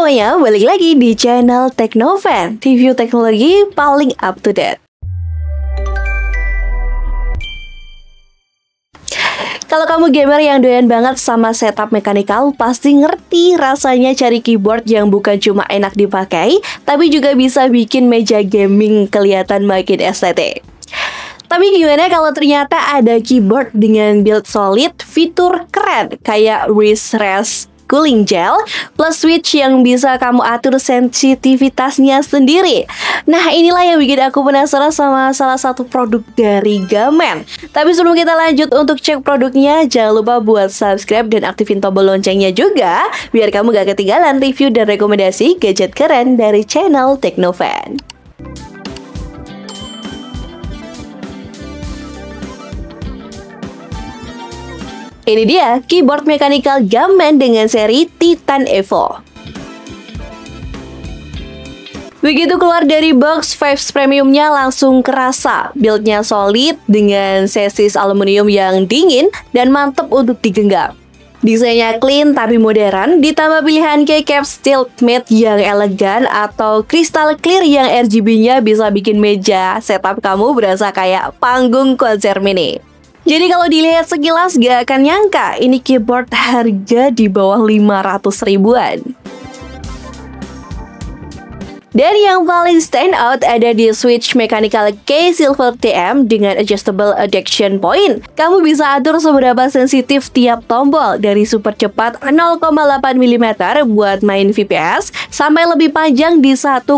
semuanya, balik lagi di channel Teknovan, review teknologi paling up to date. Kalau kamu gamer yang doyan banget sama setup mekanikal, pasti ngerti rasanya cari keyboard yang bukan cuma enak dipakai, tapi juga bisa bikin meja gaming kelihatan makin estetik. Tapi gimana kalau ternyata ada keyboard dengan build solid, fitur keren kayak wrist rest cooling gel, plus switch yang bisa kamu atur sensitivitasnya sendiri. Nah, inilah yang bikin aku penasaran sama salah satu produk dari Gamen. Tapi sebelum kita lanjut untuk cek produknya, jangan lupa buat subscribe dan aktifin tombol loncengnya juga, biar kamu gak ketinggalan review dan rekomendasi gadget keren dari channel Teknovan. Ini dia keyboard mechanical Gamen dengan seri Titan Evo. Begitu keluar dari box, Vibes Premiumnya langsung kerasa. Build-nya solid dengan chassis aluminium yang dingin dan mantep untuk digenggam. Desainnya clean tapi modern, ditambah pilihan keycap steel matte yang elegan atau crystal clear yang RGB-nya bisa bikin meja setup kamu berasa kayak panggung konser mini. Jadi kalau dilihat sekilas gak akan nyangka ini keyboard harga di bawah 500 ribuan. Dan yang paling stand out ada di switch mechanical K Silver TM dengan adjustable adduction point. Kamu bisa atur seberapa sensitif tiap tombol, dari super cepat 0,8 mm buat main VPS sampai lebih panjang di 1,8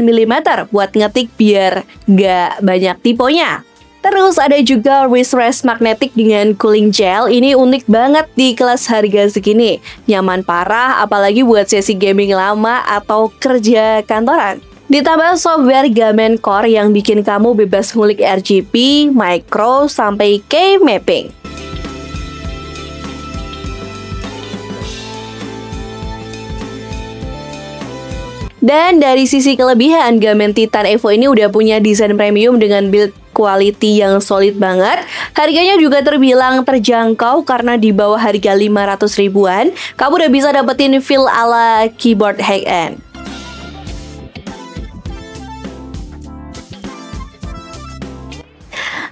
mm buat ngetik biar gak banyak tiponya. Terus ada juga wrist rest magnetic dengan cooling gel. Ini unik banget di kelas harga segini. Nyaman parah, apalagi buat sesi gaming lama atau kerja kantoran. Ditambah software Gamen Core yang bikin kamu bebas ngulik RGB, micro, sampai key mapping. Dan dari sisi kelebihan, Gamen Titan Evo ini udah punya desain premium dengan build quality yang solid banget. Harganya juga terbilang terjangkau karena di bawah harga 500 ribuan, kamu udah bisa dapetin feel ala keyboard high-end.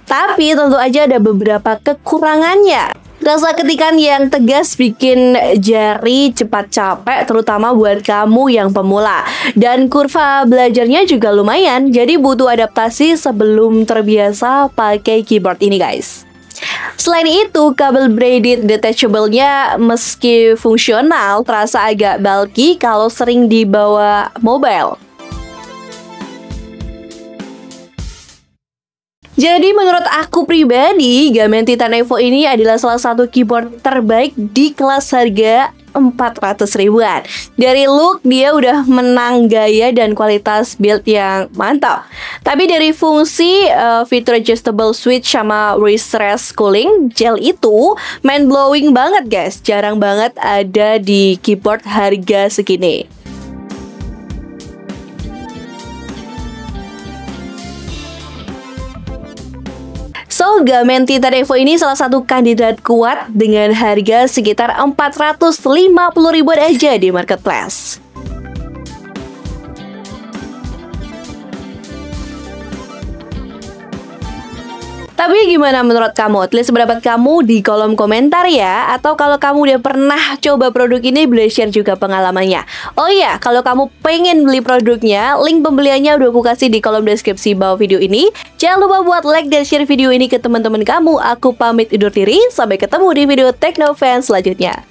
Tapi tentu aja ada beberapa kekurangannya. Rasa ketikan yang tegas bikin jari cepat capek, terutama buat kamu yang pemula. Dan kurva belajarnya juga lumayan, jadi butuh adaptasi sebelum terbiasa pakai keyboard ini guys. Selain itu, kabel braided detachable-nya meski fungsional, terasa agak bulky kalau sering dibawa mobile. Jadi menurut aku pribadi, Gamen Titan Evo ini adalah salah satu keyboard terbaik di kelas harga 400 ribuan. Dari look dia udah menang gaya dan kualitas build yang mantap. Tapi dari fungsi fitur adjustable switch sama wrist rest cooling gel itu mind blowing banget guys. Jarang banget ada di keyboard harga segini. So, Gamen Titan Evo ini salah satu kandidat kuat dengan harga sekitar 450 ribuan aja di marketplace. Tapi gimana menurut kamu? Tulis pendapat kamu di kolom komentar ya. Atau kalau kamu udah pernah coba produk ini, boleh share juga pengalamannya. Oh iya, kalau kamu pengen beli produknya, link pembeliannya udah aku kasih di kolom deskripsi bawah video ini. Jangan lupa buat like dan share video ini ke teman-teman kamu. Aku pamit undur diri, sampai ketemu di video Teknovan selanjutnya.